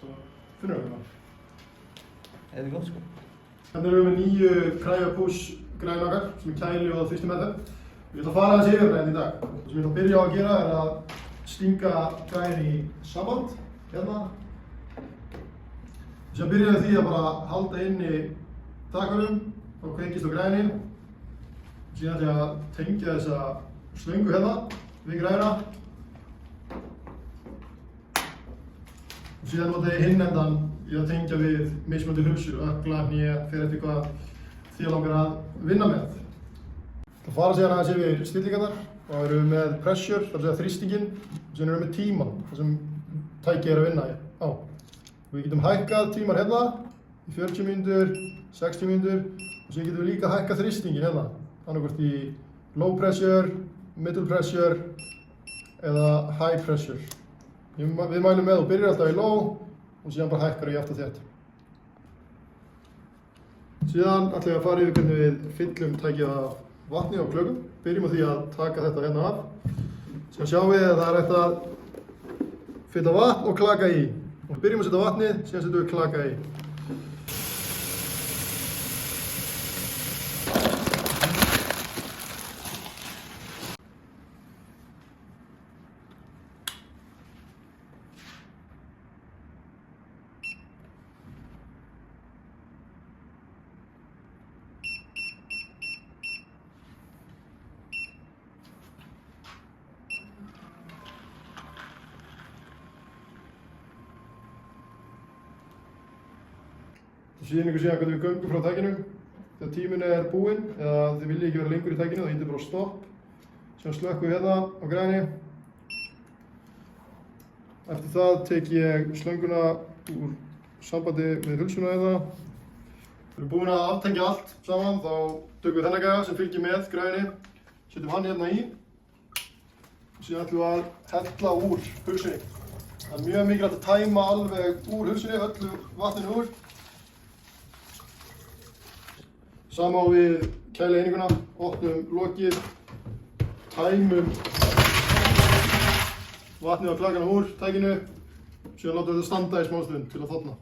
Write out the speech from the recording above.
Svo finnum við það. Það gott sko. Þannig erum við með nýju Cryo-Push græðin okkar sem kæli og fyrstu meðferð. Ég ætla að fara aðeins yfir græðin í dag. Það sem ég ætla að byrja á að gera að stinga græðin í samband, hérna. Síðan byrja því að bara halda inni takunum og kveikist á græðinni. Síðan ætla ég að tengja þessa slöngu hérna við græðina. Og síðan nota ég hinn endan í að tengja við mismunandi hulsur, ökkla, hné, fyrir eftir hvað þið langar að vinna með. Það fara síðan aðeins yfir stillingarnar og erum við með pressure, það er að segja þrýstinginn, og síðan erum við með tíman, það sem tækið er að vinna á. Við getum hækkað tímar hérna í 40 mínútur, 60 mínútur og síðan getum við líka hækkað þrýstinginn hérna, annarkvort í low pressure, middle pressure eða high pressure. Við mælum með og byrjar alltaf í low og síðan bara hækkar ég aftur þétt. Síðan ætlum ég að fara yfir hvernig við fyllum tækið af vatni á klökum. Byrjum á því að taka þetta hérna af. Síðan sjáum við að það er hægt að fylla vatn og klaka í. Og byrjum að setja vatnið, síðan setjum við klaka í. Það sýnir ykkur síðan hvernig við göngum frá tækinu. Þegar tíminn er búinn eða þið viljið ekki vera lengur í tækinu, þá hittir bara á stopp. Síðan slökkum við hérna á græðinni. Eftir það tek ég slönguna úr sambandi við hulsuna hérna. Við erum búin að aftengja allt saman, þá tökum við þennan gæja sem fylgir með græðinni. Setjum hann hérna í. Síðan ætlum við að hella úr hulsunni. Það er mjög mikilvægt að tæma alveg úr hulsunni, öllu vatninu úr. Sama á við kælieininguna, opnum lokið, tæmum vatnið á klakana úr tækinu, síðan látum við þetta standa í smá stund til að þorna.